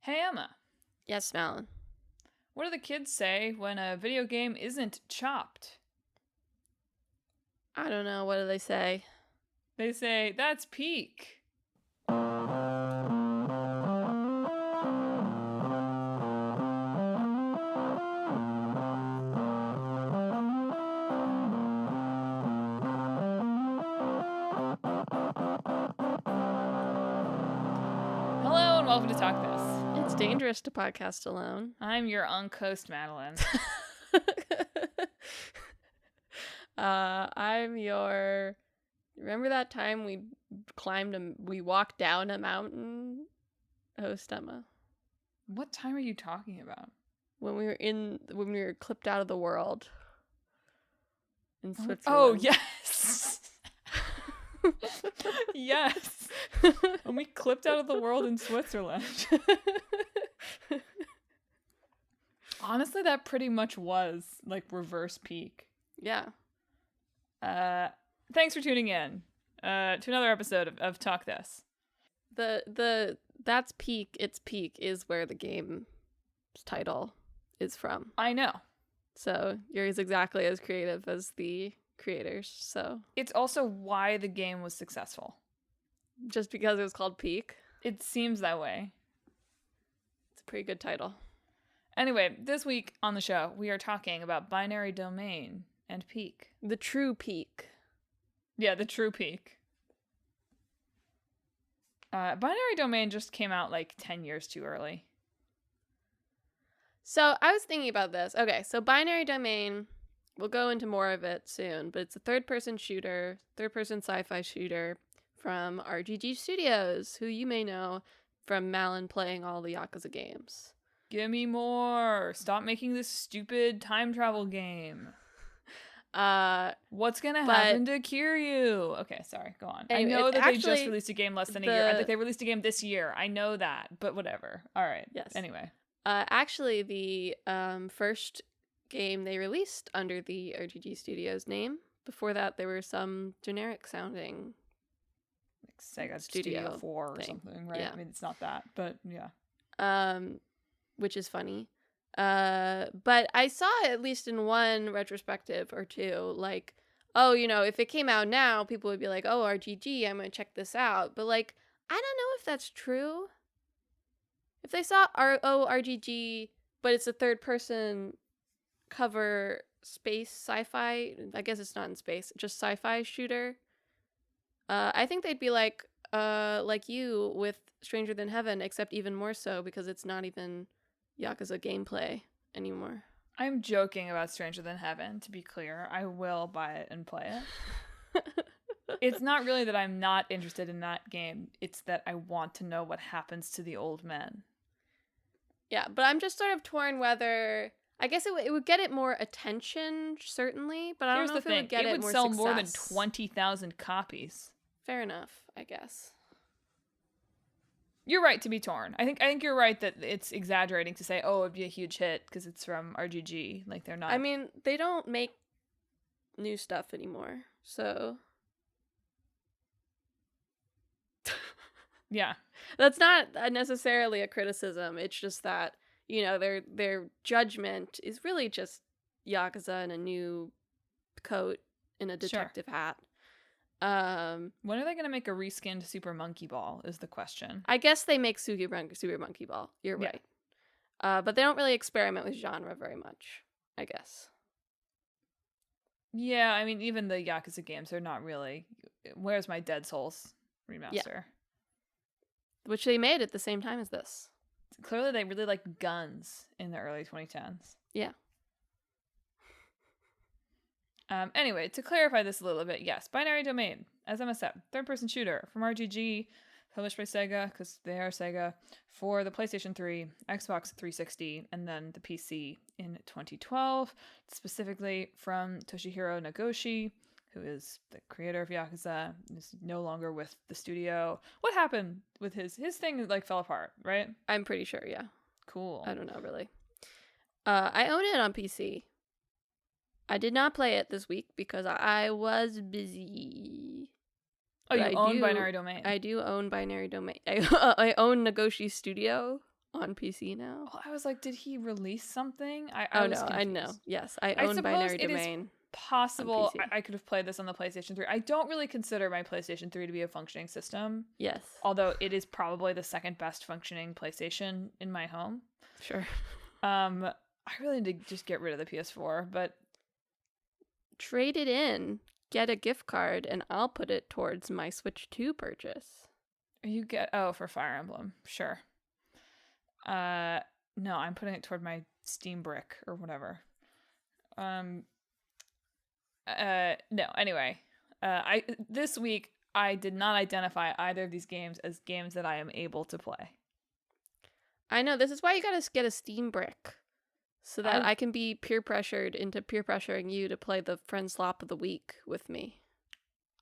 Hey, Emma, Yes, Madeline. what do the kids say when a video game isn't chopped? I don't know. What do they say? They say, that's peak. Hello and welcome to Talk This. It's dangerous to podcast alone. I'm your uncoast Madeline. I'm your. Remember that time we walked down a mountain, host Emma? What time are you talking about? When we were clipped out of the world in Switzerland. Oh, yes. Yes. When we clipped out of the world in Switzerland. Honestly, that pretty much was like reverse peak. Yeah. Thanks for tuning in to another episode of Talk This. The that's peak. It's peak is where the game's title is from. I know. So you're exactly as creative as the creators. So It's also why the game was successful. just because it was called Peak, It seems that way. it's a pretty good title. Anyway, this week on the show, we are talking about binary domain and peak. The true Peak. Yeah, the true peak. Binary domain just came out like 10 years too early. So I was thinking about this. Okay, so Binary Domain, we'll go into more of it soon, but it's a third-person sci-fi shooter from RGG Studios, who you may know from Madeline playing all the Yakuza games. Give me more. Stop making this stupid time travel game. What's gonna happen to Kiryu? Okay, sorry, go on. Anyway, I know that they just actually, released a game less than a year. I think they released a game this year. I know that, but whatever. All right. Yes. Anyway. Actually, the first game they released under the RGG Studios name. Before that, there were some generic sounding Like Sega Studio Studio 4 or thing. something, right? Yeah. I mean, it's not that, but yeah. Which is funny. But I saw at least in one retrospective or two, like, oh, if it came out now, people would be like, oh, RGG, I'm gonna check this out. But like, I don't know if that's true. If they saw RGG, but it's a third person cover space sci-fi, I guess it's not in space, just sci-fi shooter. I think they'd be like you with Stranger Than Heaven, except even more so because it's not even Yakuza gameplay anymore. I'm joking about Stranger Than Heaven, to be clear. I will buy it and play it. It's not really that I'm not interested in that game. It's that I want to know what happens to the old men. Yeah, but I'm just sort of torn whether... I guess it would get it more attention, certainly, but I don't know if it would get it more success. It would sell more than 20,000 copies. Fair enough, I guess. You're right to be torn. I think you're right that it's exaggerating to say, oh, it'd be a huge hit because it's from RGG. Like, they're not... I mean, they don't make new stuff anymore, so... Yeah. That's not necessarily a criticism. It's just that, their judgment is really just Yakuza in a new coat in a detective hat. When are they going to make a reskinned Super Monkey Ball is the question. I guess they make Super Monkey Ball. You're right. But they don't really experiment with genre very much, I guess. Yeah, I mean, even the Yakuza games are not really... Where's my Dead Souls remaster? Yeah. Which they made at the same time as this. Clearly, they really liked guns in the early 2010s. Yeah. Anyway, to clarify this a little bit, yes, Binary Domain, as Emma said, third-person shooter from RGG, published by Sega, because they are Sega, for the PlayStation 3, Xbox 360, and then the PC in 2012, specifically from Toshihiro Nagoshi, who is the creator of Yakuza, is no longer with the studio. What happened with his thing? Like, fell apart, right? I'm pretty sure, yeah. Cool. I don't know, really. I own it on PC. I did not play it this week because I was busy. Oh, you own Binary Domain. I do own Binary Domain. I own Nagoshi Studio. on PC now. Well, I was like, did he release something? Oh I was no, confused. I know. Yes, I I own suppose Binary it is Domain. possible PC. I could have played this on the PlayStation 3. I don't really consider my PlayStation 3 to be a functioning system, Yes. although it is probably the second best functioning PlayStation in my home. Sure. I really need to just get rid of the PS4, but Trade it in. Get a gift card, and I'll put it towards my Switch 2 purchase. you get for Fire Emblem, sure. No, I'm putting it toward my Steam Brick or whatever. No, anyway. This week I did not identify either of these games as games that I am able to play. I know, this is why you gotta get a Steam Brick. So that I can be peer pressured into peer pressuring you to play the Friend Slop of the Week with me.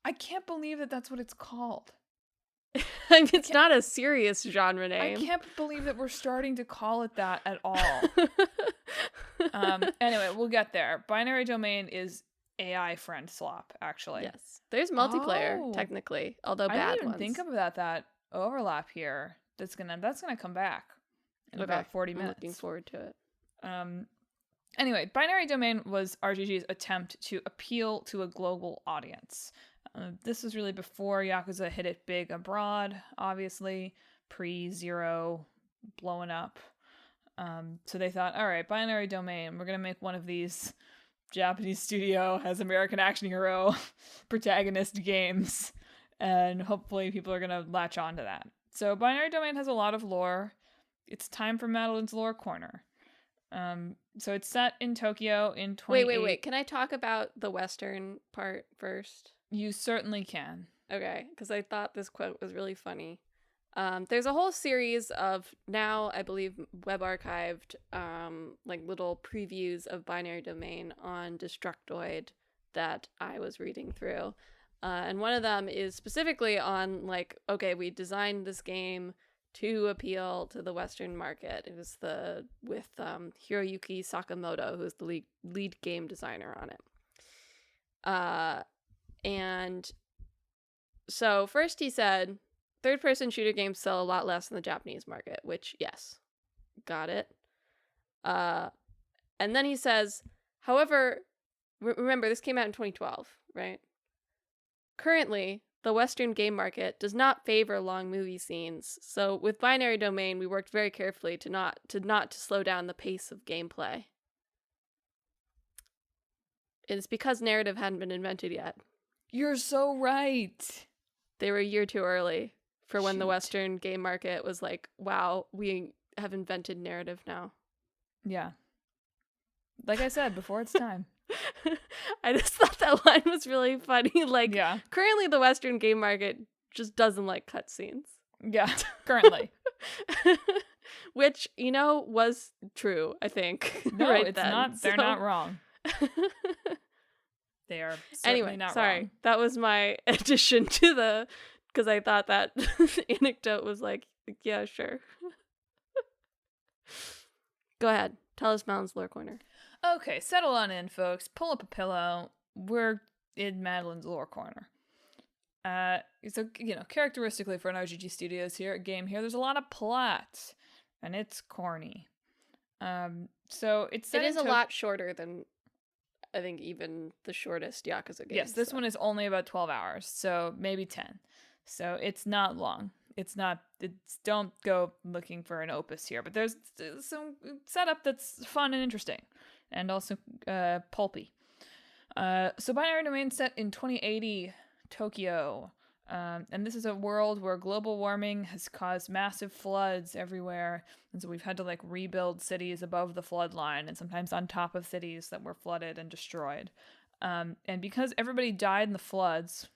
I can't believe that that's what it's called. I mean, it's not a serious genre name. I can't believe that we're starting to call it that at all. Anyway, we'll get there. Binary Domain is AI Friend Slop, actually. Yes. There's multiplayer, technically, although bad ones. I didn't even think about that overlap here. That's gonna come back in about 40 minutes. I'm looking forward to it. Anyway, Binary Domain was RGG's attempt to appeal to a global audience. This was really before Yakuza hit it big abroad, obviously, pre-Zero blowing up. So they thought, all right, Binary Domain, we're going to make one of these Japanese studio has American action hero protagonist games, and hopefully people are going to latch on to that. So Binary Domain has a lot of lore. It's time for Madelyn's Lore Corner. So it's set in Tokyo in 28... Wait. Can I talk about the Western part first? You certainly can. Okay, because I thought this quote was really funny. There's a whole series of, now I believe web archived, like little previews of Binary Domain on Destructoid that I was reading through. And one of them is specifically on, like, okay, we designed this game to appeal to the Western market. It was with Hiroyuki Sakamoto, who's the lead game designer on it. And so first he said, third-person shooter games sell a lot less in the Japanese market, which, yes, got it. And then he says, however, remember, this came out in 2012, right? Currently, the Western game market does not favor long movie scenes, so with Binary Domain, we worked very carefully to not slow down the pace of gameplay. It's because narrative hadn't been invented yet. You're so right. They were a year too early for when the Western game market was like, wow, we have invented narrative now. Yeah. Like I said, before it's time. I just thought that line was really funny. Like, yeah. Currently the Western game market just doesn't like cutscenes. Yeah, currently. Which, was true, I think. No, right it's then. not. They're not wrong. They are certainly not sorry. wrong. That was my addition to because I thought that anecdote was like, yeah, sure. Go ahead. Tell us Madelyn's Lore Corner. Okay, settle on in, folks. Pull up a pillow. We're in Madelyn's Lore Corner. So, characteristically for an RGG Studios game here, there's a lot of plot, and it's corny. So it is a lot shorter than, I think, even the shortest Yakuza game. Yes, this one is only about 12 hours, so maybe 10. So it's not long. Don't go looking for an opus here, but there's some setup that's fun and interesting, and also pulpy. So Binary Domain set in 2080 Tokyo, and this is a world where global warming has caused massive floods everywhere, and so we've had to rebuild cities above the flood line, and sometimes on top of cities that were flooded and destroyed. And because everybody died in the floods,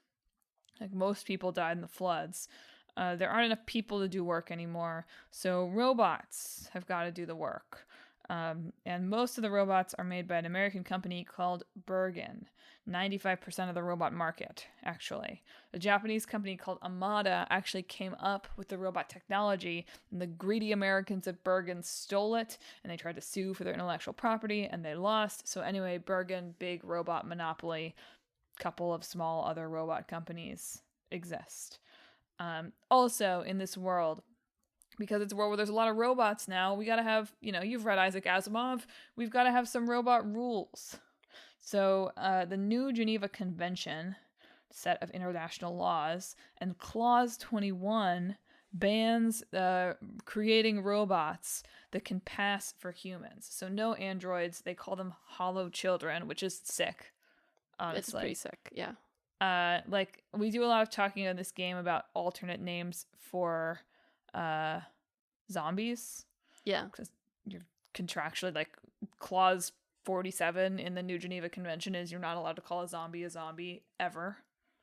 most people died in the floods, there aren't enough people to do work anymore, so robots have got to do the work. And most of the robots are made by an American company called Bergen. 95% of the robot market, actually. A Japanese company called Amada actually came up with the robot technology, and the greedy Americans at Bergen stole it, and they tried to sue for their intellectual property, and they lost. So anyway, Bergen, big robot monopoly, couple of small other robot companies exist. Also, in this world, because it's a world where there's a lot of robots now. We got to have, you've read Isaac Asimov. We've got to have some robot rules. So the New Geneva Convention, set of international laws, and Clause 21 bans creating robots that can pass for humans. So no androids. They call them hollow children, which is sick, honestly. It's pretty sick, yeah. Like, we do a lot of talking in this game about alternate names for zombies. Yeah. Because you're contractually, like, Clause 47 in the New Geneva Convention is you're not allowed to call a zombie ever.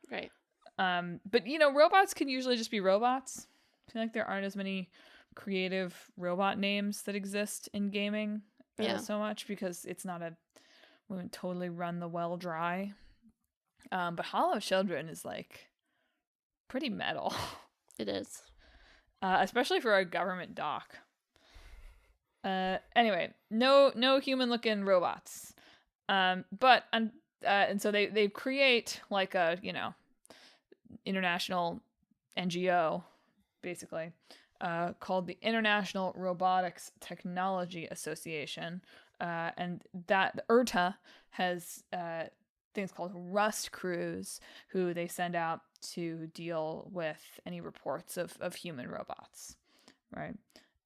Right. But, robots can usually just be robots. I feel like there aren't as many creative robot names that exist in gaming so much, because it's not we wouldn't totally run the well dry. But Hollow Children is, like, pretty metal. It is. Especially for a government doc. Anyway, no human-looking robots. And so they create, like, a, international NGO, basically, called the International Robotics Technology Association. And that the IRTA has things called Rust crews, who they send out to deal with any reports of human robots, right?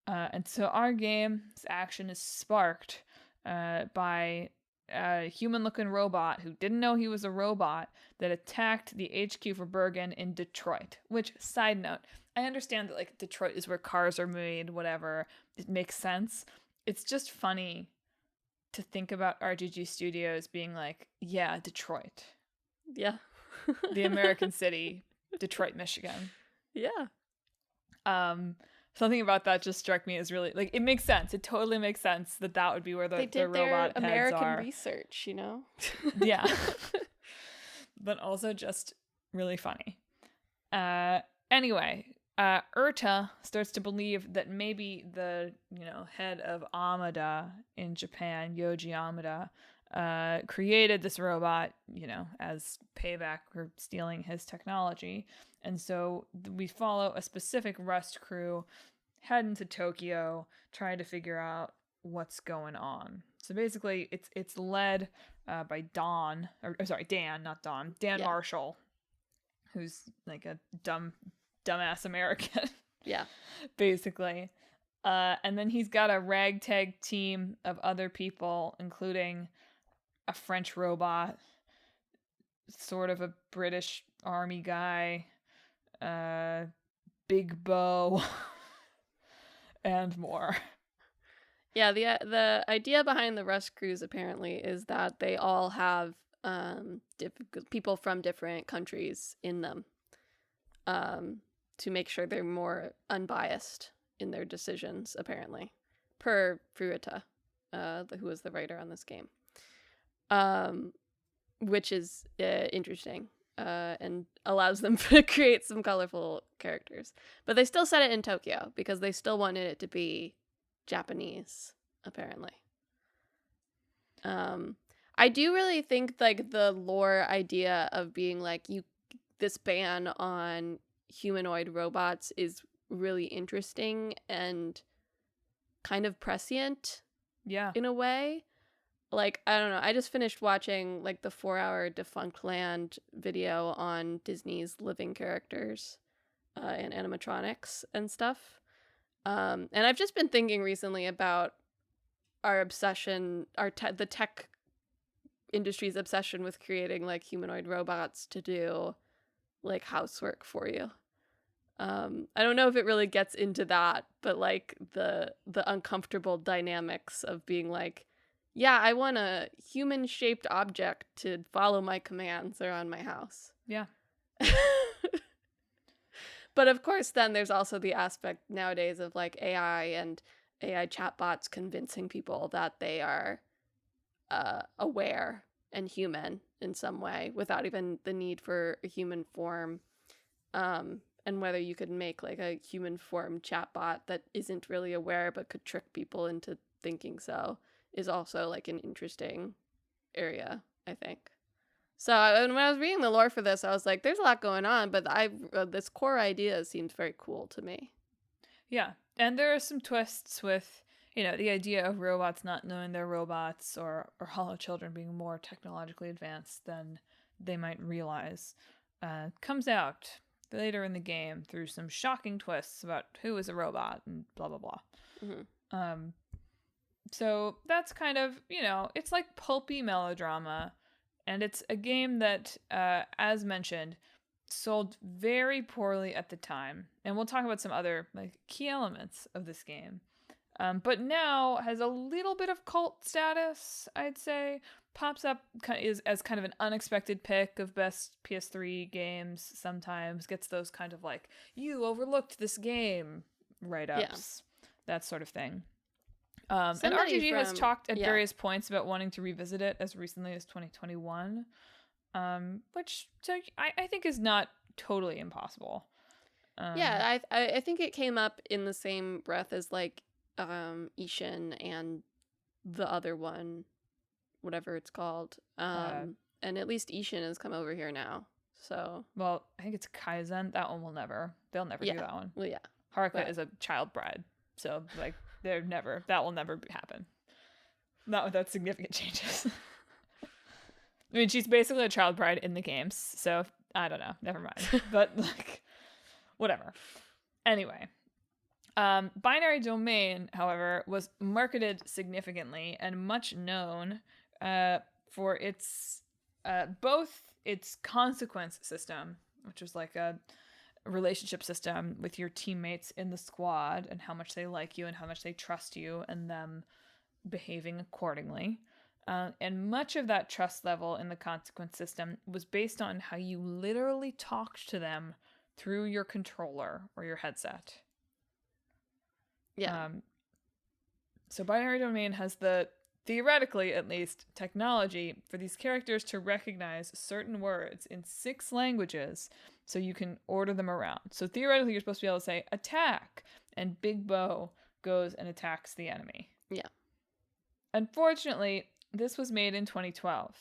And so our game's action is sparked by a human-looking robot who didn't know he was a robot that attacked the HQ for Bergen in Detroit. Which, side note, I understand that, like, Detroit is where cars are made, whatever. It makes sense. It's just funny to think about RGG Studios being like, yeah, Detroit. Yeah. The American city, Detroit, Michigan. Yeah. Something about that just struck me as really, like, it makes sense. It totally makes sense that would be where the robot heads American are. research, Yeah. But also just really funny. Anyway, IRTA starts to believe that maybe the, head of Amada in Japan, Yoji Amada, created this robot, as payback for stealing his technology. And so we follow a specific Rust crew, head into Tokyo, trying to figure out what's going on. So basically, it's led by Dan, not Don, Dan Marshall, who's like a dumbass American. Yeah. Basically. And then he's got a ragtag team of other people, including a French robot, sort of a British army guy, Big Bo, and more. Yeah, the idea behind the Rust crews apparently is that they all have people from different countries in them, to make sure they're more unbiased in their decisions, apparently, per Furuta, who was the writer on this game, which is interesting. And allows them to create some colorful characters. But they still set it in Tokyo because they still wanted it to be Japanese, apparently. I do really think, like, the lore idea of being like, this ban on humanoid robots is really interesting and kind of prescient. Yeah. In a way. Like, I don't know, I just finished watching, like, the 4-hour Defunct Land video on Disney's living characters and animatronics and stuff. And I've just been thinking recently about our obsession, the tech industry's obsession with creating, like, humanoid robots to do, like, housework for you. I don't know if it really gets into that, but, like, the uncomfortable dynamics of being like, yeah, I want a human-shaped object to follow my commands around my house. Yeah. But of course, then there's also the aspect nowadays of, like, AI and AI chatbots convincing people that they are aware and human in some way without even the need for a human form. And whether you could make, like, a human form chatbot that isn't really aware but could trick people into thinking so is also, like, an interesting area, I think. So when I was reading the lore for this, I was like, there's a lot going on, but this core idea seems very cool to me. Yeah. And there are some twists with, the idea of robots not knowing they're robots, or hollow children being more technologically advanced than they might realize. Comes out later in the game through some shocking twists about who is a robot and blah, blah, blah. Mm-hmm. So that's kind of, it's like pulpy melodrama. And it's a game that, as mentioned, sold very poorly at the time. And we'll talk about some other key elements of this game. But now has a little bit of cult status, I'd say. Pops up as kind of an unexpected pick of best PS3 games sometimes. Gets those kind of you overlooked this game write-ups. That sort of thing. And RGG has talked at various points about wanting to revisit it as recently as 2021. Which I think is not totally impossible. I think it came up in the same breath as Ishin and the other one, whatever it's called. And at least Ishin has come over here now. So I think it's Kaizen. That one they'll never do that one. Well, yeah. Haruka is a child bride, so that will never happen. Not without significant changes. I mean, she's basically a child bride in the games, so I don't know. Never mind. But whatever. Anyway, Binary Domain, however, was marketed significantly and much known for its both its consequence system, which was like a relationship system with your teammates in the squad and how much they like you and how much they trust you and them behaving accordingly. And much of that trust level in the consequence system was based on how you literally talked to them through your controller or your headset. Yeah. So Binary Domain has the, theoretically at least, technology for these characters to recognize certain words in 6 languages so you can order them around. So theoretically you're supposed to be able to say attack, and Big Bo goes and attacks the enemy. Yeah. Unfortunately, this was made in 2012.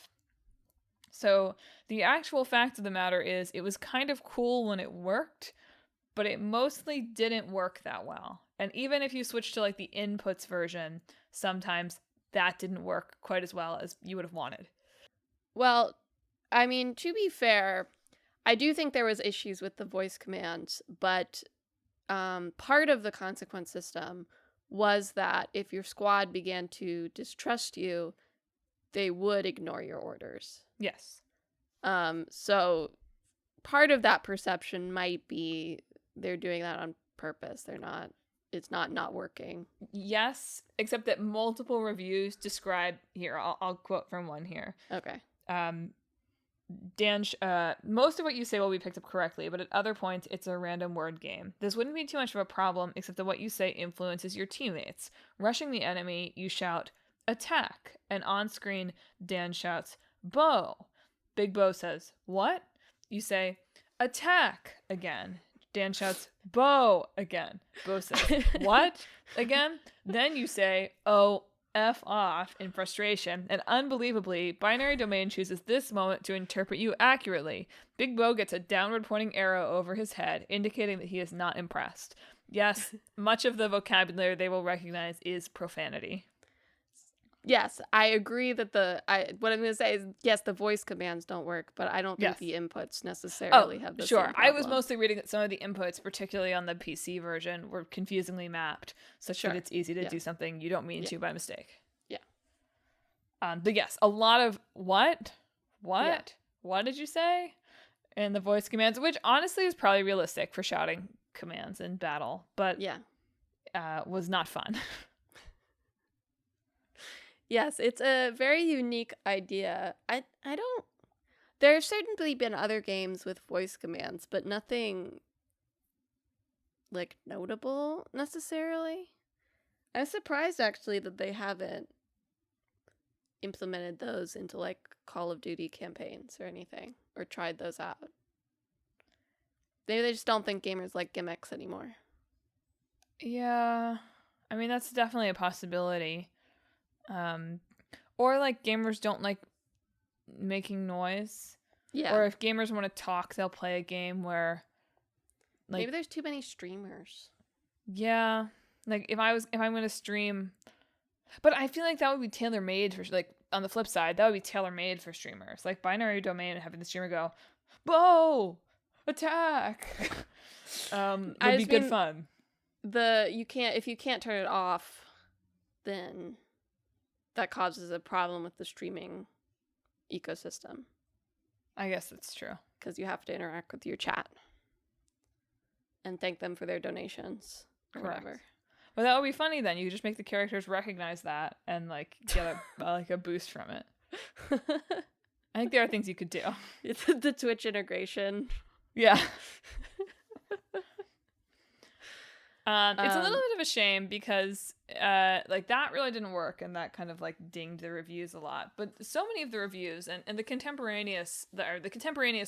So the actual fact of the matter is it was kind of cool when it worked, but it mostly didn't work that well. And even if you switch to the inputs version, sometimes that didn't work quite as well as you would have wanted. Well, I mean, to be fair, I do think there was issues with the voice commands, but part of the consequence system was that if your squad began to distrust you, they would ignore your orders. Yes. So part of that perception might be they're doing that on purpose. It's not working. Yes, except that multiple reviews describe, here, I'll quote from one here. Okay. Dan, most of what you say will be picked up correctly, but at other points, it's a random word game. This wouldn't be too much of a problem, except that what you say influences your teammates. Rushing the enemy, you shout, attack, and on screen, Dan shouts, Bo. Big Bo says, what? You say, attack, again. Dan shouts, Bo, again. Bo says, what? Again. Then you say, oh, F off in frustration, and unbelievably, Binary Domain chooses this moment to interpret you accurately. Big Bo gets a downward pointing arrow over his head, indicating that he is not impressed. Yes, much of the vocabulary they will recognize is profanity. Yes, I agree that what I'm going to say is, yes, the voice commands don't work, but I don't think the inputs necessarily have the same problem. I was mostly reading that some of the inputs, particularly on the PC version, were confusingly mapped, such that it's easy to do something you don't mean to by mistake. Yeah. But yes, a lot of what? What did you say? And the voice commands, which honestly is probably realistic for shouting commands in battle, but was not fun. Yes, it's a very unique idea. I don't... There have certainly been other games with voice commands, but nothing, notable, necessarily. I'm surprised, actually, that they haven't implemented those into, Call of Duty campaigns or anything, or tried those out. Maybe they just don't think gamers like gimmicks anymore. Yeah, I mean, that's definitely a possibility. Or gamers don't like making noise. Yeah. Or if gamers want to talk, they'll play a game where maybe there's too many streamers. Yeah. Like if I'm going to stream, but I feel like that would be tailor-made for, like, on the flip side, that would be tailor-made for streamers. Like Binary Domain, having the streamer go, "Bow, attack," would I be just good mean fun. if you can't turn it off, then that causes a problem with the streaming ecosystem I guess that's true. because you have to interact with your chat and thank them for their donations or Correct. whatever. But that would be funny then. You could just make the characters recognize that and, like, get like a boost from it. I think there are things you could do. It's the Twitch integration. Yeah. It's a little bit of a shame because like that really didn't work, and that kind of like dinged the reviews a lot. But so many of the reviews and the contemporaneous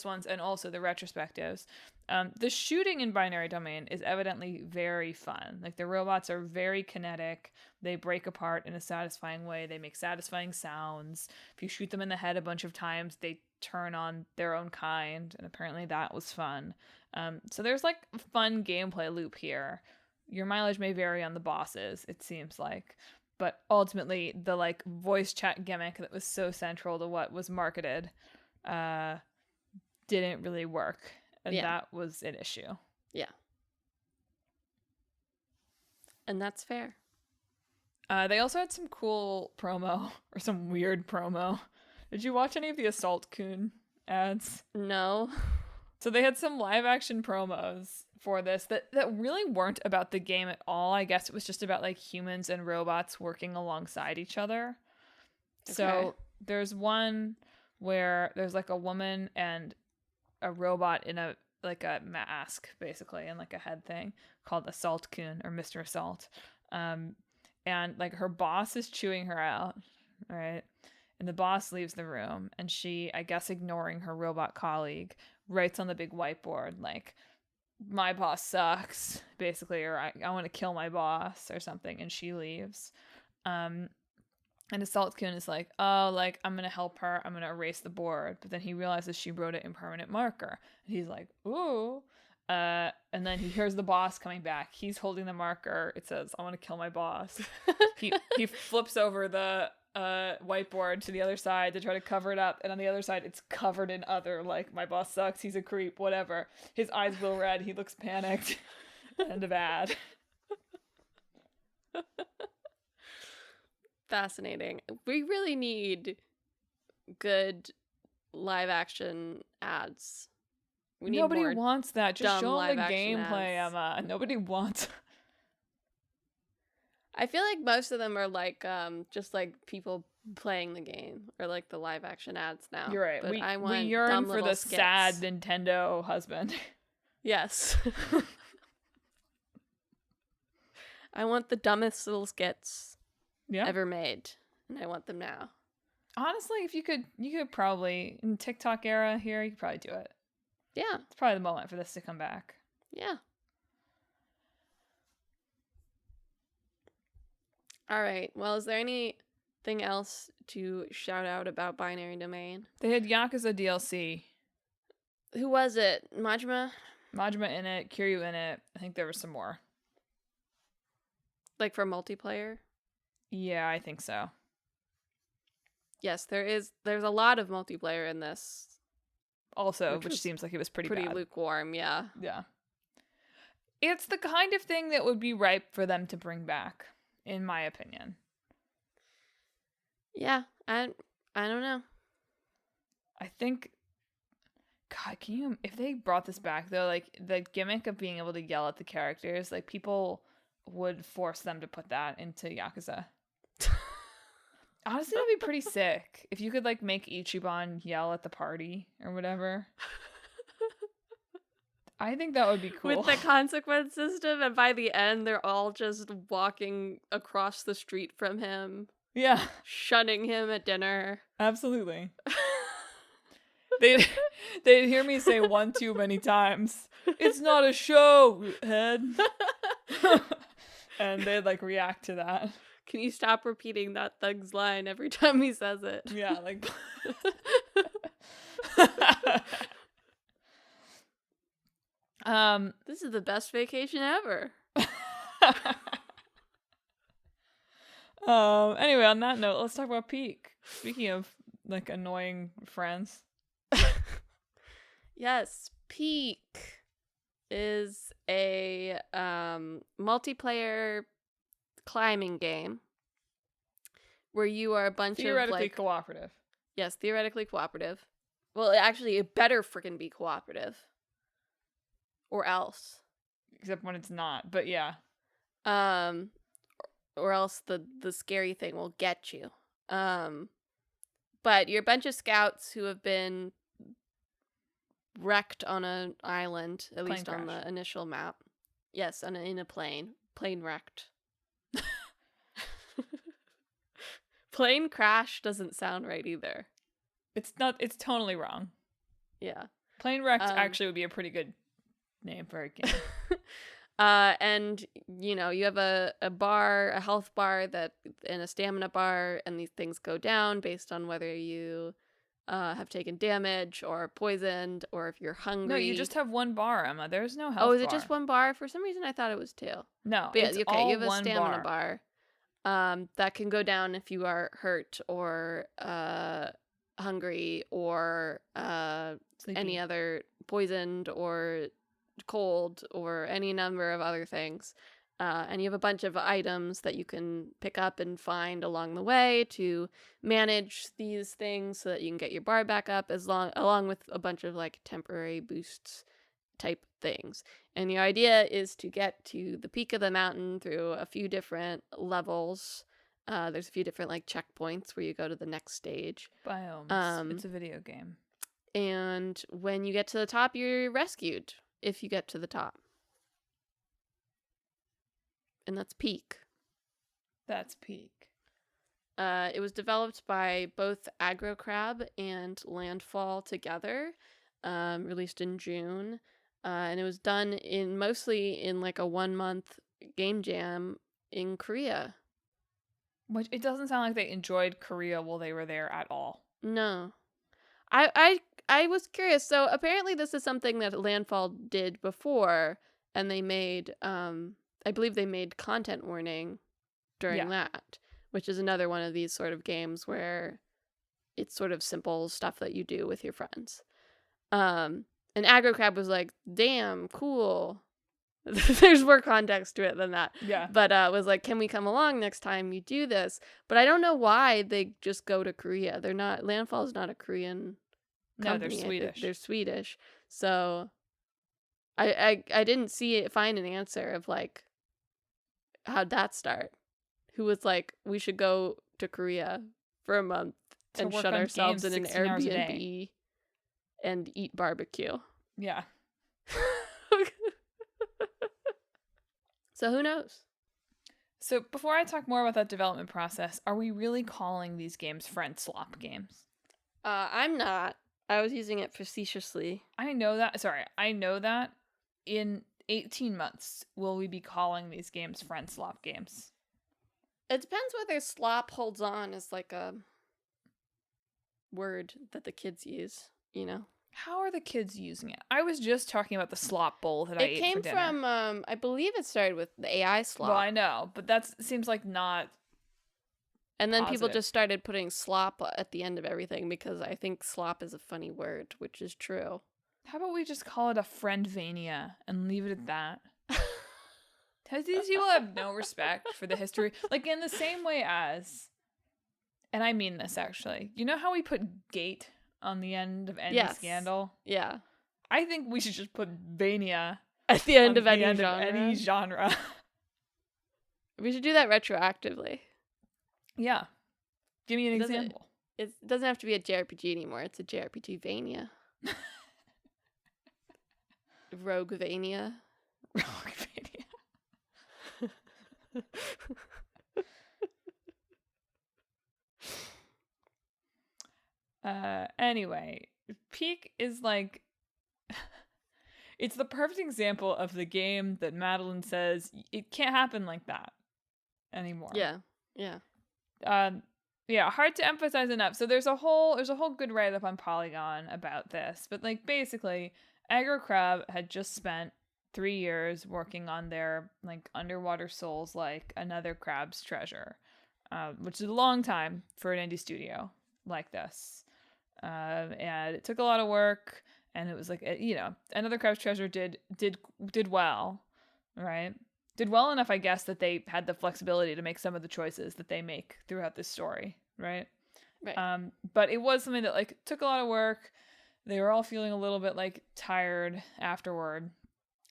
ones and also the retrospectives, the shooting in Binary Domain is evidently very fun. Like the robots are very kinetic. They break apart in a satisfying way. They make satisfying sounds. If you shoot them in the head a bunch of times, they turn on their own kind, and apparently that was fun. So there's like a fun gameplay loop here. Your mileage may vary on the bosses, it seems like, but ultimately the like voice chat gimmick that was so central to what was marketed didn't really work, and that was an issue. Yeah. And that's fair. They also had some cool promo, or some weird promo. Did you watch any of the Assault Coon ads? No. So they had some live action promos for this that really weren't about the game at all. I guess it was just about like humans and robots working alongside each other. Okay. So there's one where there's like a woman and a robot in a like a mask basically, and like a head thing called Assault Coon or Mr. Assault. And like her boss is chewing her out, right? And the boss leaves the room, and she, I guess ignoring her robot colleague, writes on the big whiteboard like, "My boss sucks," basically, or I want to kill my boss or something, and she leaves. And Assault Coon is like, "Oh, like I'm gonna help her, I'm gonna erase the board," but then he realizes she wrote it in permanent marker, and he's like, "Ooh." And then he hears the boss coming back. He's holding the marker. It says, "I want to kill my boss." He flips over the whiteboard to the other side to try to cover it up, and on the other side it's covered in other like, "My boss sucks, he's a creep," whatever. His eyes glow red, he looks panicked. End of ad. Fascinating. We really need good live action ads. We need Nobody wants that. Just show them the gameplay, ads. Emma. Nobody wants. I feel like most of them are like just like people playing the game, or like the live action ads now. You're right. But We yearn for the skits. Sad Nintendo husband. Yes. I want the dumbest little skits ever made, and I want them now. Honestly, if you could probably, in TikTok era here, you could probably do it. Yeah. It's probably the moment for this to come back. Yeah. All right. Well, is there anything else to shout out about Binary Domain? They had Yakuza DLC. Who was it? Majima in it, Kiryu in it. I think there was some more. Like for multiplayer? Yeah, I think so. Yes, there's a lot of multiplayer in this. Also, which seems like it was pretty bad. Lukewarm, yeah. Yeah. It's the kind of thing that would be ripe for them to bring back, in my opinion. Yeah, I don't know. I think, God, if they brought this back though, like the gimmick of being able to yell at the characters, like people would force them to put that into Yakuza. Honestly, that'd be pretty sick. If you could like make Ichiban yell at the party or whatever. I think that would be cool. With the consequence system, and by the end they're all just walking across the street from him. Yeah. Shunning him at dinner. Absolutely. They'd hear me say one too many times, "It's not a show, head." And they'd like react to that. Can you stop repeating that thug's line every time he says it? Yeah, like. This is the best vacation ever. Anyway, on that note, let's talk about Peak. Speaking of like annoying friends. Yes, Peak is a multiplayer climbing game where you are a bunch of Theoretically cooperative. Yes, theoretically cooperative. Well, actually, it better freaking be cooperative. Or else. Except when it's not, but yeah. Or else the scary thing will get you. But you're a bunch of scouts who have been wrecked on an island, at least on the initial map. Yes, in a plane. Plane wrecked. Plane crash doesn't sound right either. It's totally wrong. Yeah. Plane wrecked actually would be a pretty good name for a game. And you have a bar, a health bar and a stamina bar, and these things go down based on whether you have taken damage or poisoned or if you're hungry. No, you just have one bar, Emma. There's no health bar. Oh, is it just one bar? For some reason I thought it was two. No, but it's okay, all you have a one stamina bar. That can go down if you are hurt or hungry or any other poisoned or cold or any number of other things. And you have a bunch of items that you can pick up and find along the way to manage these things so that you can get your bar back up along with a bunch of like temporary boosts type things. And the idea is to get to the peak of the mountain through a few different levels. There's a few different like checkpoints where you go to the next stage. Biomes. It's a video game. And when you get to the top, you're rescued if you get to the top. And that's Peak. That's Peak. It was developed by both Aggro Crab and Landfall together, released in June. And it was done mostly in like a 1-month game jam in Korea. Which it doesn't sound like they enjoyed Korea while they were there at all. No. I was curious. So apparently this is something that Landfall did before, and they made I believe they made Content Warning during that, which is another one of these sort of games where it's sort of simple stuff that you do with your friends. And Aggro Crab was like, damn, cool. There's more context to it than that. Yeah. But was like, can we come along next time you do this? But I don't know why they just go to Korea. They're not, Landfall is not a Korean company. No, they're Swedish. They're Swedish. So I didn't find an answer of like, how'd that start? Who was like, we should go to Korea for a month and shut ourselves in an Airbnb and eat barbecue. Yeah. So who knows? So before I talk more about that development process, are we really calling these games friend slop games? I'm not. I was using it facetiously. I know that. Sorry, I know that. In 18 months, will we be calling these games friend slop games? It depends whether slop holds on as like a word that the kids use, How are the kids using it? I was just talking about the slop bowl that I ate for dinner. It came from, I believe it started with the AI slop. Well, I know, but that seems like not And then positive. People just started putting slop at the end of everything because I think slop is a funny word, which is true. How about we just call it a friendvania and leave it at that? These people have no respect for the history. Like, in the same way as, and I mean this actually, you know how we put gate on the end of any scandal? Yeah. I think we should just put vania at the end of any genre. We should do that retroactively. Yeah. Give me an example. It doesn't have to be a JRPG anymore. It's a JRPG vania. Roguevania. Roguevania. Anyway, Peak is like it's the perfect example of the game that Madelyn says it can't happen like that anymore. Yeah. Yeah, hard to emphasize enough. So there's a whole good write up on Polygon about this, but like basically Aggro Crab had just spent 3 years working on their like underwater souls like Another Crab's Treasure. which is a long time for an indie studio like this. And it took a lot of work, and it was like, Another Crouched Treasure did well, right? Did well enough, I guess, that they had the flexibility to make some of the choices that they make throughout this story, right? Right. But it was something that like took a lot of work. They were all feeling a little bit like tired afterward,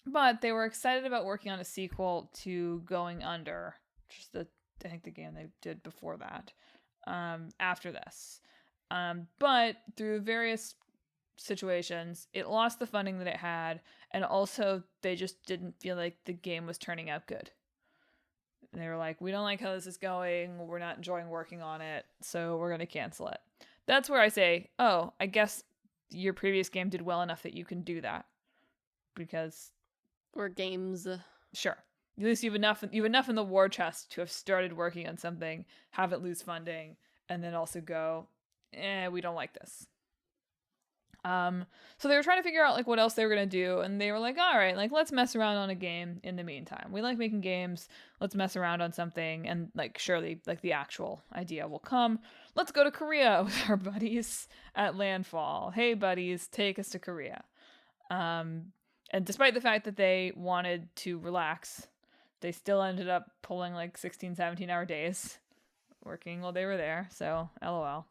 but they were excited about working on a sequel to Going Under, which is I think the game they did before that. After this, but through various situations, it lost the funding that it had, and also they just didn't feel like the game was turning out good. They were like, we don't like how this is going, we're not enjoying working on it, so we're going to cancel it. That's where I say, oh, I guess your previous game did well enough that you can do that. Because... Or games. Sure. At least you have enough in the war chest to have started working on something, have it lose funding, and then also go, we don't like this. So they were trying to figure out like what else they were gonna do, and they were like, all right, like let's mess around on a game in the meantime. We like making games. Let's mess around on something, and like surely like the actual idea will come. Let's go to Korea with our buddies at Landfall. Hey buddies, take us to Korea. And despite the fact that they wanted to relax, they still ended up pulling like 16, 17-hour days working while they were there. So LOL.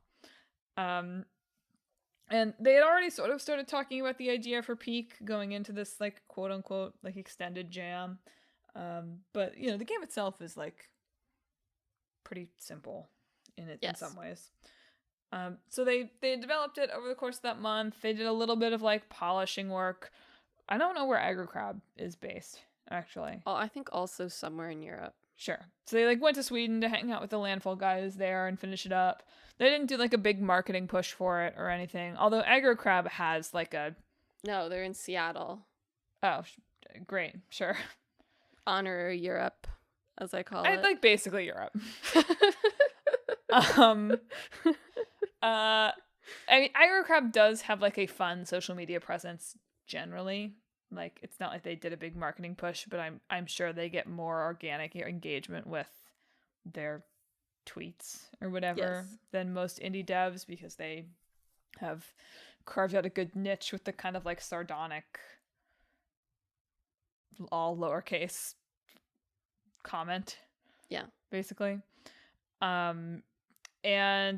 And they had already sort of started talking about the idea for Peak going into this, like, quote-unquote, like, extended jam. But, the game itself is, like, pretty simple in some ways. So they developed it over the course of that month. They did a little bit of, like, polishing work. I don't know where AgriCrab is based, actually. Oh, I think also somewhere in Europe. Sure. So they, like, went to Sweden to hang out with the Landfall guys there and finish it up. They didn't do, like, a big marketing push for it or anything. Although AgriCrab has, like, a... No, they're in Seattle. Oh, great. Sure. Honor Europe, as I call it. Like, basically Europe. I mean, AgriCrab does have, like, a fun social media presence generally. Like, it's not like they did a big marketing push, but I'm sure they get more organic engagement with their tweets or whatever than most indie devs, because they have carved out a good niche with the kind of like sardonic, all lowercase comment. Yeah. Basically. And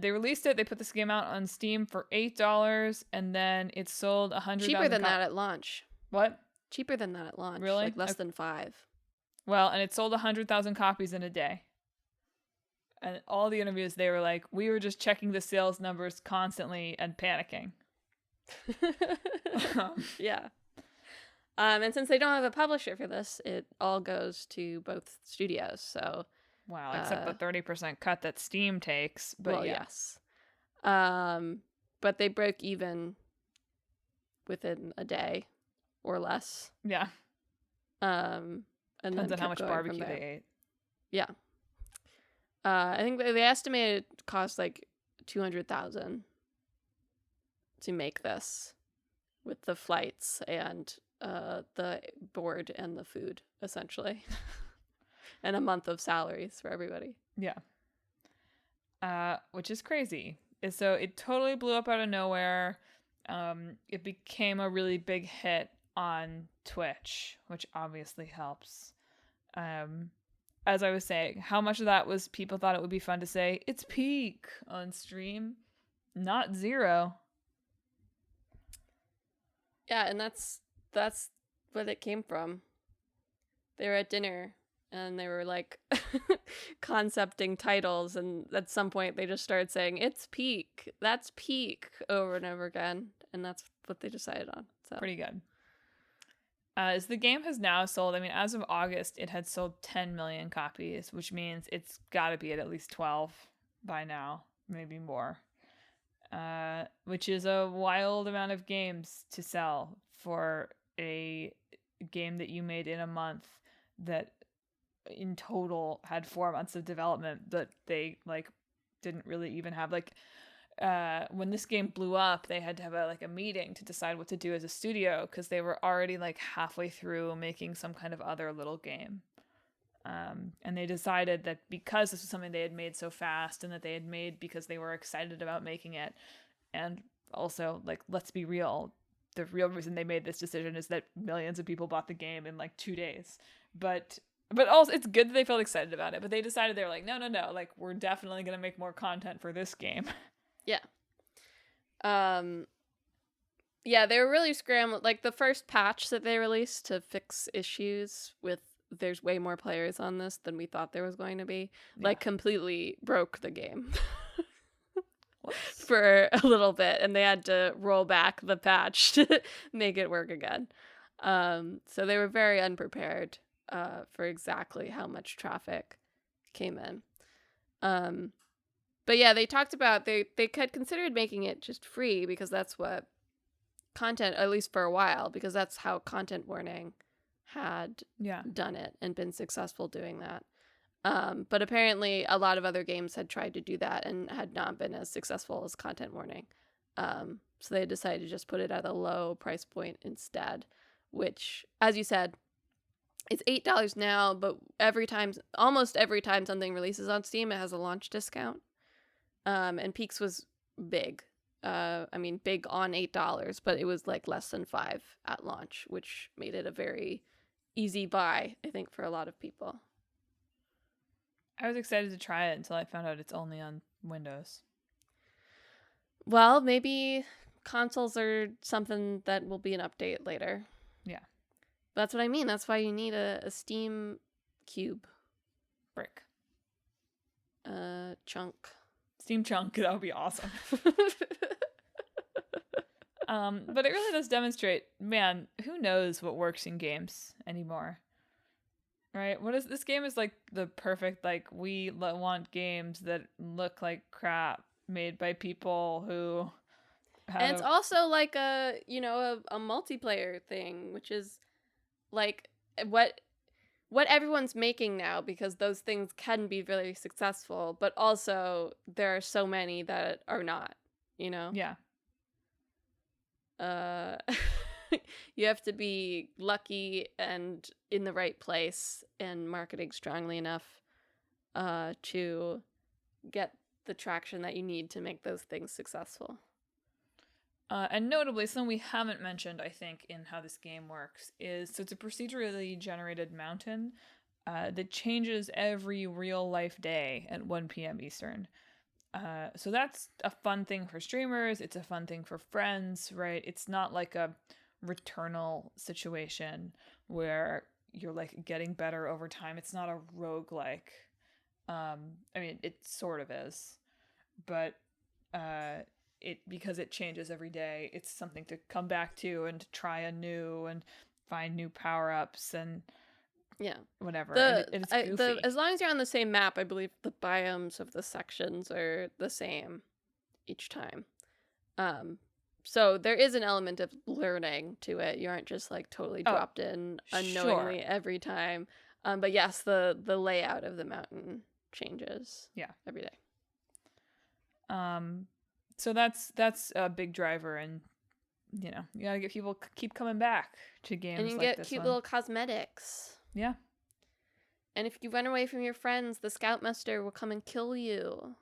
they released it. They put this game out on Steam for $8, and then it sold 100,000. Cheaper than that at launch. What? Cheaper than that at launch. Really? Like less than 5. Well, and it sold 100,000 copies in a day. And all the interviews, they were like, we were just checking the sales numbers constantly and panicking. Yeah. And since they don't have a publisher for this, it all goes to both studios. So, wow, except the 30% cut that Steam takes. But well, yes. But they broke even within a day or less. Yeah. And depends on how much barbecue they ate. Yeah. I think they estimated it cost like $200,000 to make this, with the flights and the board and the food, essentially, and a month of salaries for everybody. Yeah. Which is crazy. So it totally blew up out of nowhere. It became a really big hit on Twitch, which obviously helps. As I was saying, how much of that was people thought it would be fun to say, it's Peak on stream? Not zero. Yeah, and that's what it came from. They were at dinner, and they were, like, concepting titles, and at some point they just started saying, it's Peak. That's Peak, over and over again, and that's what they decided on. So pretty good. As the game has now sold, I mean, as of August, it had sold 10 million copies, which means it's got to be at least 12 by now, maybe more. Which is a wild amount of games to sell for a game that you made in a month that in total had 4 months of development that they, like, didn't really even have, like... when this game blew up, they had to have a meeting to decide what to do as a studio, because they were already like halfway through making some kind of other little game. And they decided that because this was something they had made so fast and that they had made because they were excited about making it, and also, like, let's be real, the real reason they made this decision is that millions of people bought the game in like 2 days. But also, it's good that they felt excited about it. But they decided, they were like, no, like, we're definitely gonna make more content for this game. Yeah. Yeah, they were really scrambling. Like, the first patch that they released to fix issues with there's way more players on this than we thought there was going to be, like, completely broke the game. For a little bit, and they had to roll back the patch to make it work again. So they were very unprepared for exactly how much traffic came in. But yeah, they talked about they had considered making it just free because that's what content, at least for a while, because that's how Content Warning had done it and been successful doing that. But apparently a lot of other games had tried to do that and had not been as successful as Content Warning. So they decided to just put it at a low price point instead, which, as you said, it's $8 now, but almost every time something releases on Steam, it has a launch discount. And Peaks was big. Big on $8, but it was like less than $5 at launch, which made it a very easy buy, I think, for a lot of people. I was excited to try it until I found out it's only on Windows. Well, maybe consoles are something that will be an update later. Yeah. That's what I mean. That's why you need a Steam cube. Brick. Chunk. Steam chunk, that would be awesome. But it really does demonstrate, man, who knows what works in games anymore? Right? What is this game is like the perfect, like, we want games that look like crap made by people who have and it's also like a multiplayer thing, which is like what everyone's making now, because those things can be very successful, but also there are so many that are not, Yeah. You have to be lucky and in the right place and marketing strongly enough to get the traction that you need to make those things successful. And notably, something we haven't mentioned, I think, in how this game works is, so it's a procedurally generated mountain that changes every real life day at 1 p.m. Eastern. So that's a fun thing for streamers. It's a fun thing for friends, right? It's not like a Returnal situation where you're like getting better over time. It's not a roguelike. It sort of is, but because it changes every day, it's something to come back to and to try anew and find new power-ups and whatever. It's goofy. As long as you're on the same map, I believe the biomes of the sections are the same each time. So there is an element of learning to it. You aren't just like totally dropped in unknowingly every time. But yes, the layout of the mountain changes every day. So that's a big driver, and you gotta get people keep coming back to games like this. And you get cute little cosmetics. Yeah. And if you run away from your friends, the Scoutmaster will come and kill you.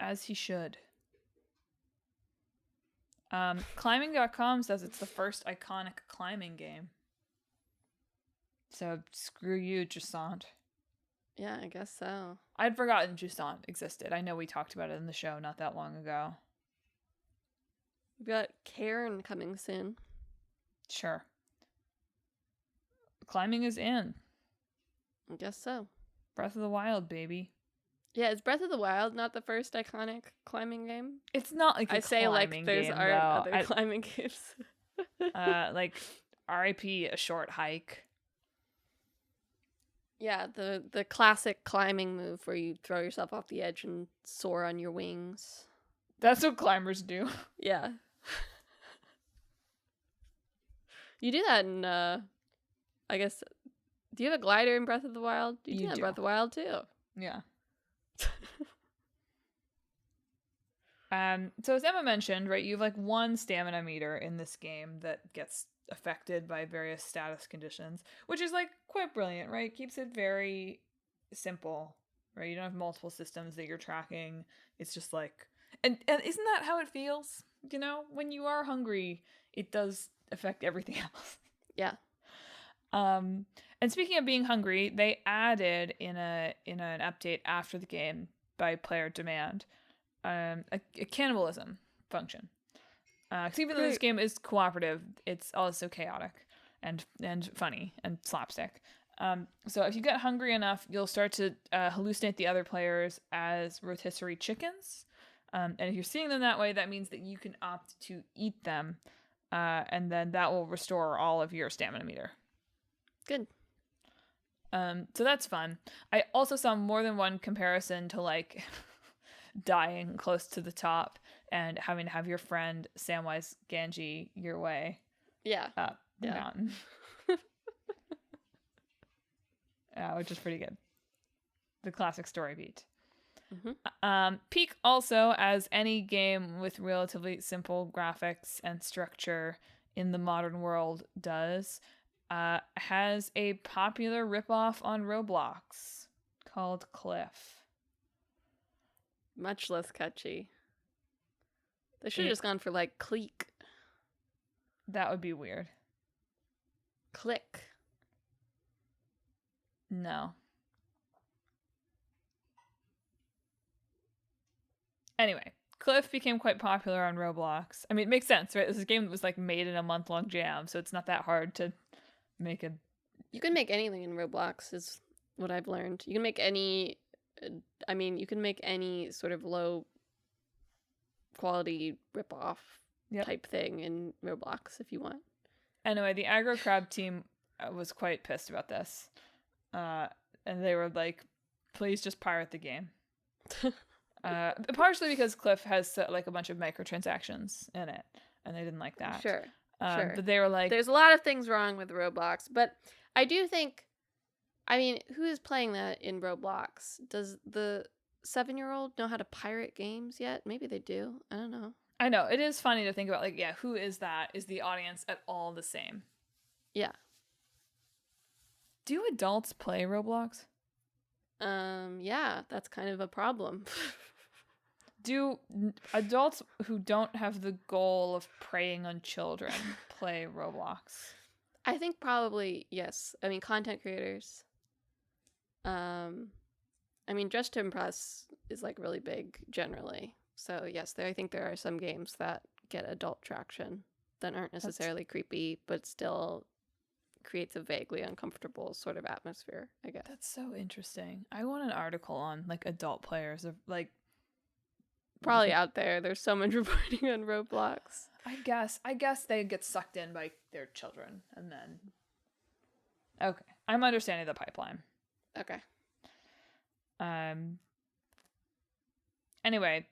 As he should. Climbing.com says it's the first iconic climbing game. So screw you, Jusant. Yeah, I guess so. I'd forgotten Jusant existed. I know we talked about it in the show not that long ago. We've got Cairn coming soon. Sure. Climbing is in. I guess so. Breath of the Wild, baby. Yeah, is Breath of the Wild not the first iconic climbing game? It's not like there's other climbing games. Like R.I.P. A Short Hike. Yeah, the classic climbing move where you throw yourself off the edge and soar on your wings. That's what climbers do. Yeah. You do that in, I guess, do you have a glider in Breath of the Wild? You do that in Breath of the Wild, too. Yeah. So as Emma mentioned, right, you have like one stamina meter in this game that gets affected by various status conditions, which is like quite brilliant, right? Keeps it very simple, right? You don't have multiple systems that you're tracking. It's just like, and isn't that how it feels? You know, when you are hungry, it does affect everything else. Yeah. And speaking of being hungry, they added in an update after the game by player demand, a cannibalism function. Because even though this game is cooperative, it's also chaotic and funny and slapstick. So if you get hungry enough, you'll start to hallucinate the other players as rotisserie chickens. And if you're seeing them that way, that means that you can opt to eat them, and then that will restore all of your stamina meter. Good. So that's fun. I also saw more than one comparison to like dying close to the top and having to have your friend Samwise Gamgee your way up the mountain. Which is pretty good. The classic story beat. Peak also, as any game with relatively simple graphics and structure in the modern world does, has a popular ripoff on Roblox called Cliff. Much less catchy. They should have just gone for like Cleek. That would be weird. Click. No. Anyway, Cliff became quite popular on Roblox. I mean, it makes sense, right? This is a game that was like made in a month-long jam, so it's not that hard to make a... You can make anything in Roblox, is what I've learned. You can make any... you can make any sort of low quality rip-off type thing in Roblox if you want. Anyway, the Aggro Crab team was quite pissed about this. And they were like, please just pirate the game. Partially because Cliff has like a bunch of microtransactions in it, and they didn't like that. Sure. But they were like... There's a lot of things wrong with Roblox, but I do think... I mean, who is playing that in Roblox? Does the 7-year-old know how to pirate games yet? Maybe they do. I don't know. I know. It is funny to think about, like, yeah, who is that? Is the audience at all the same? Yeah. Do adults play Roblox? Yeah, that's kind of a problem. Do adults who don't have the goal of preying on children play Roblox? I think probably, yes. I mean, content creators. I mean, Dress to Impress is like really big generally. So yes, I think there are some games that get adult traction that aren't necessarily creepy, but still creates a vaguely uncomfortable sort of atmosphere, I guess. That's so interesting. I want an article on like adult players of like... Probably out there. There's so much reporting on Roblox. I guess they get sucked in by their children and then... Okay. I'm understanding the pipeline. Okay. Anyway,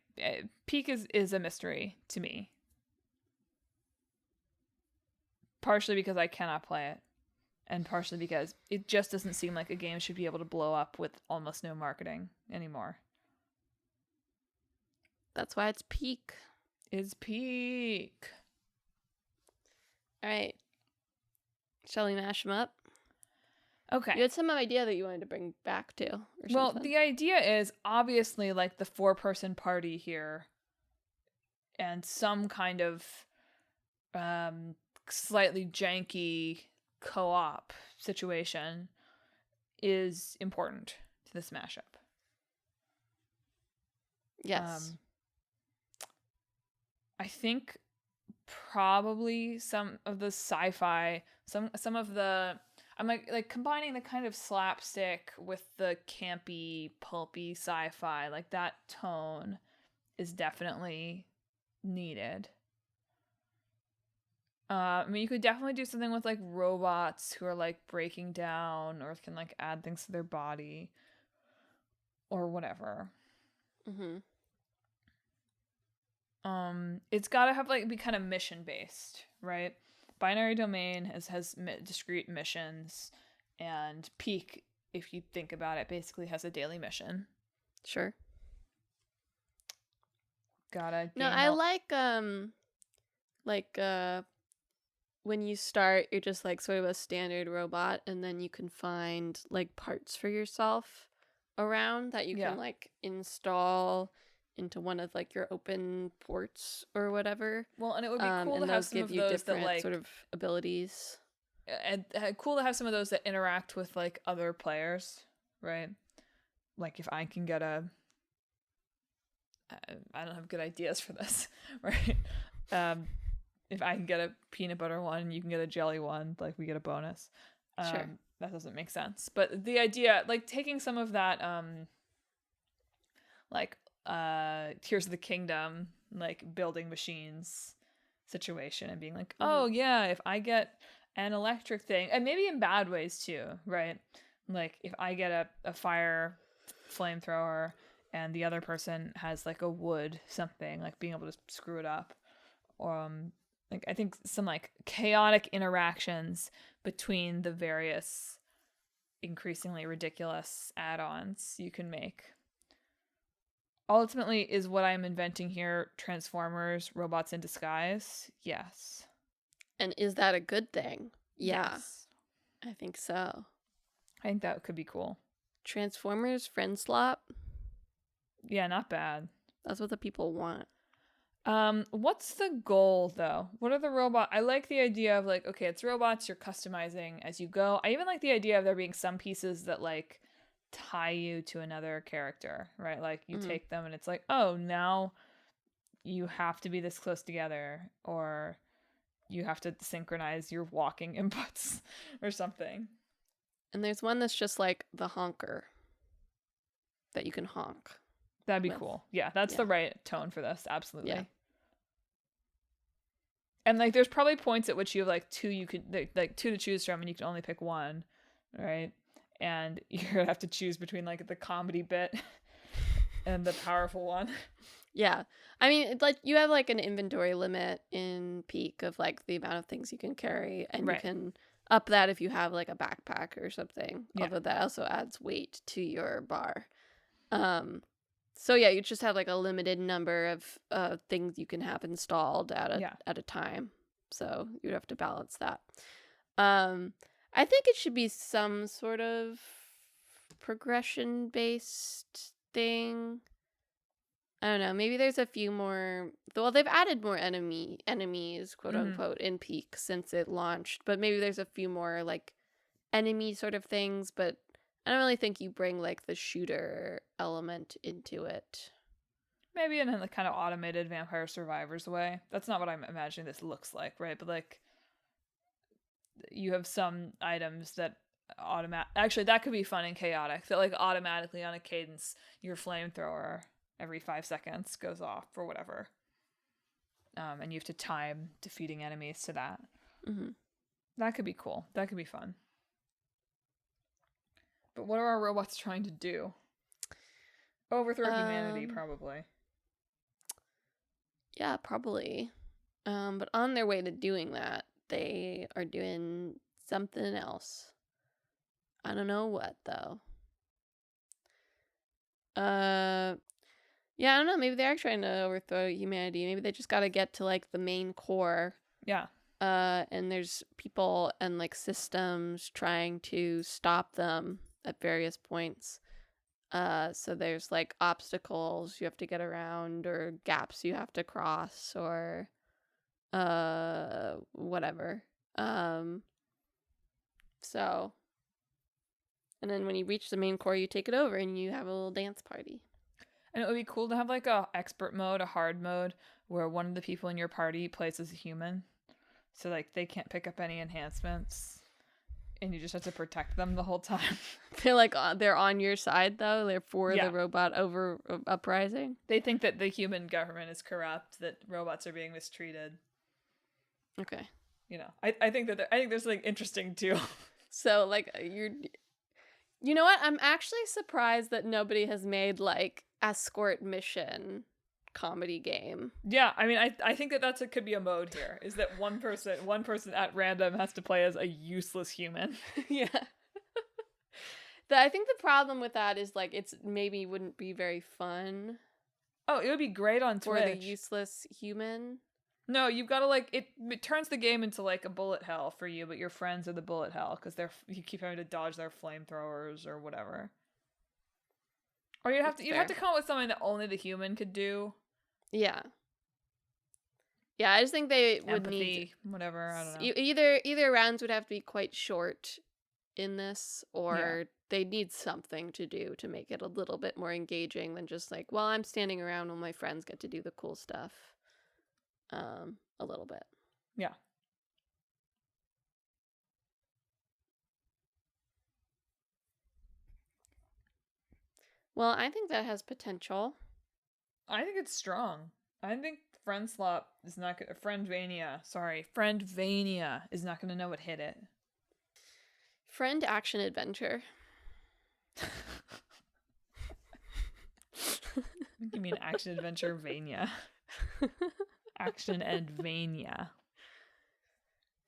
Peak is a mystery to me. Partially because I cannot play it, and partially because it just doesn't seem like a game should be able to blow up with almost no marketing anymore. That's why it's Peak. It's Peak. All right. Shall we mash them up? Okay. You had some idea that you wanted to bring back to. Well, the idea is obviously like the 4-person party here and some kind of slightly janky co-op situation is important to this mashup. Yes. I think probably some of the sci-fi, some of the... I'm like combining the kind of slapstick with the campy, pulpy sci-fi. Like that tone is definitely needed. I mean, you could definitely do something with like robots who are like breaking down or can like add things to their body or whatever. It's got to have like be kind of mission based, right? Binary Domain has discrete missions, and Peak, if you think about it, basically has a daily mission. Sure. Gotta. No, I like when you start, you're just like sort of a standard robot, and then you can find like parts for yourself around that you Yeah. can like install into one of like your open ports or whatever. Well, and it would be cool to And have those some give of you those that different like sort of abilities. and cool to have some of those that interact with like other players, right? Like if I can get I don't have good ideas for this, right? If I can get a peanut butter one, you can get a jelly one, like we get a bonus. Sure. That doesn't make sense. But the idea, like taking some of that, like Tears of the Kingdom, like building machines situation and being like, oh yeah, if I get an electric thing, and maybe in bad ways too, right? Like if I get a fire flamethrower and the other person has like a wood something, like being able to screw it up. Like I think some like chaotic interactions between the various increasingly ridiculous add-ons you can make. Ultimately, is what I'm inventing here Transformers, robots in disguise? Yes. And is that a good thing? Yeah. Yes. I think so. I think that could be cool. Transformers friend slop. Yeah, not bad. That's what the people want. What's the goal though? What are the robot? I like the idea of like, okay, it's robots, you're customizing as you go. I even like the idea of there being some pieces that like tie you to another character, right? Like you take them and it's like, oh, now you have to be this close together, or you have to synchronize your walking inputs or something. And there's one that's just like the honker that you can honk. That'd be cool. Yeah, that's the right tone for this. Absolutely. Yeah. And like there's probably points at which you have like two to choose from and you can only pick one, right? And you're gonna have to choose between like the comedy bit and the powerful one. Yeah. I mean, it's like you have like an inventory limit in Peak of like the amount of things you can carry, and you can up that if you have like a backpack or something. Yeah. Although that also adds weight to your bar. So yeah, you just have like a limited number of things you can have installed at a time. So you'd have to balance that. I think it should be some sort of progression based thing. I don't know. Maybe there's a few more. Well, they've added more enemies, quote unquote, in Peak since it launched. But maybe there's a few more like enemy sort of things. But I don't really think you bring like the shooter element into it. Maybe in a kind of automated Vampire Survivors way. That's not what I'm imagining this looks like, right? But like, you have some items that actually that could be fun and chaotic. That like automatically on a cadence, your flamethrower every 5 seconds goes off or whatever. And you have to time defeating enemies to that. That could be cool. That could be fun. But what are our robots trying to do? Overthrow humanity, probably. Yeah, probably. But on their way to doing that, they are doing something else. I don't know what, though. Yeah, I don't know. Maybe they are trying to overthrow humanity. Maybe they just got to get to, like, the main core. Yeah. And there's people and, like, systems trying to stop them at various points. So there's, like, obstacles you have to get around, or gaps you have to cross, or whatever. So, and then when you reach the main core, you take it over and you have a little dance party. And it would be cool to have like a expert mode, a hard mode, where one of the people in your party plays as a human. So like they can't pick up any enhancements, and you just have to protect them the whole time. They're like they're on your side though. They're for the robot uprising. They think that the human government is corrupt, that robots are being mistreated. Okay. You know, I think there's like interesting too. So like you know what? I'm actually surprised that nobody has made like escort mission comedy game. Yeah, I mean, I think that could be a mode here. Is that one person at random has to play as a useless human. Yeah. I think the problem with that is like it's maybe wouldn't be very fun. Oh, it would be great on Twitch. For the useless human. No, you've got to like it turns the game into like a bullet hell for you, but your friends are the bullet hell because you keep having to dodge their flamethrowers or whatever. Or you'd have to come up with something that only the human could do. Yeah. Yeah, I just think they would Empathy, need whatever. I don't know. either rounds would have to be quite short in this, or they need something to do to make it a little bit more engaging than just like, well, I'm standing around while my friends get to do the cool stuff. A little bit. Yeah. Well, I think that has potential. I think it's strong. I think Friendvania is not going to know what hit it. Friend action adventure. You mean action adventure Vania? Action and Vania.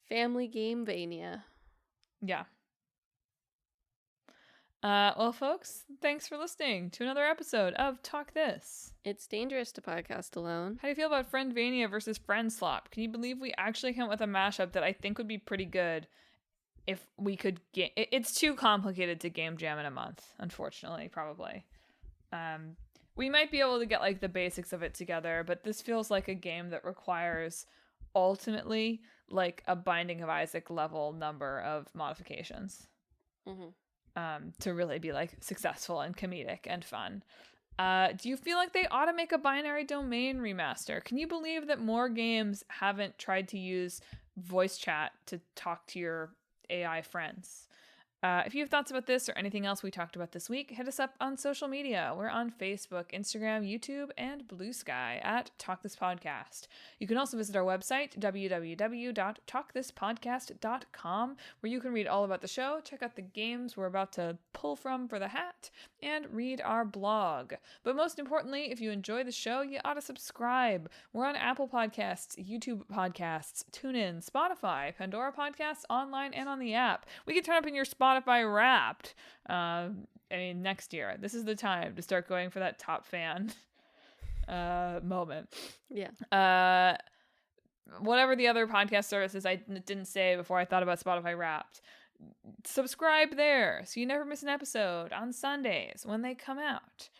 Family game Vania. Yeah. Well, folks, thanks for listening to another episode of Talk This. It's dangerous to podcast alone. How do you feel about Friendvania versus Friendslop? Can you believe we actually came up with a mashup that I think would be pretty good if we could get... It's too complicated to game jam in a month, unfortunately, probably. We might be able to get like the basics of it together, but this feels like a game that requires ultimately like a Binding of Isaac level number of modifications. Mm-hmm. To really be like successful and comedic and fun. Do you feel like they ought to make a Binary Domain remaster? Can you believe that more games haven't tried to use voice chat to talk to your AI friends? If you have thoughts about this or anything else we talked about this week, hit us up on social media. We're on Facebook, Instagram, YouTube, and Blue Sky at Talk This Podcast. You can also visit our website, www.talkthispodcast.com, where you can read all about the show, check out the games we're about to pull from for the hat, and read our blog. But most importantly, if you enjoy the show, you ought to subscribe. We're on Apple Podcasts, YouTube Podcasts, TuneIn, Spotify, Pandora Podcasts, online and on the app. We can turn up in your Spotify Wrapped. Next year. This is the time to start going for that top fan moment. Yeah. Whatever the other podcast services I didn't say before I thought about Spotify Wrapped. Subscribe there so you never miss an episode on Sundays when they come out.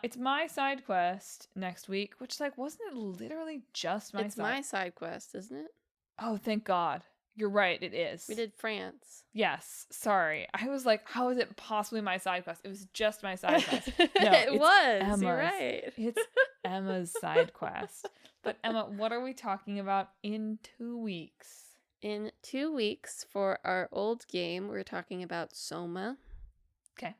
It's my side quest next week, which wasn't it literally just my It's my side quest, isn't it? Oh, thank God. You're right, it is. We did France. Yes, sorry. I was like, how is it possibly my side quest? It was just my side quest. No, it was. Emma's. You're right. It's Emma's side quest. But Emma, what are we talking about in 2 weeks? In 2 weeks for our old game, we're talking about Soma. Okay.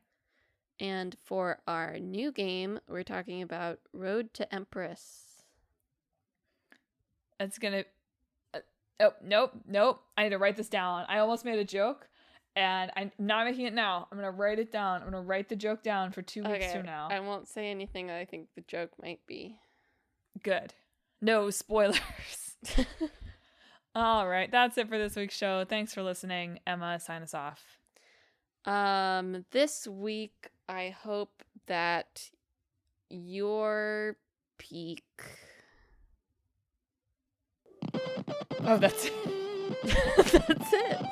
And for our new game, we're talking about Road to Empress. It's gonna... Oh, nope. I need to write this down. I almost made a joke, and I'm not making it now. I'm going to write it down. I'm going to write the joke down for 2 weeks from now. I won't say anything that I think the joke might be. Good. No spoilers. All right. That's it for this week's show. Thanks for listening. Emma, sign us off. This week, I hope that your peak... Oh, that's it. That's it.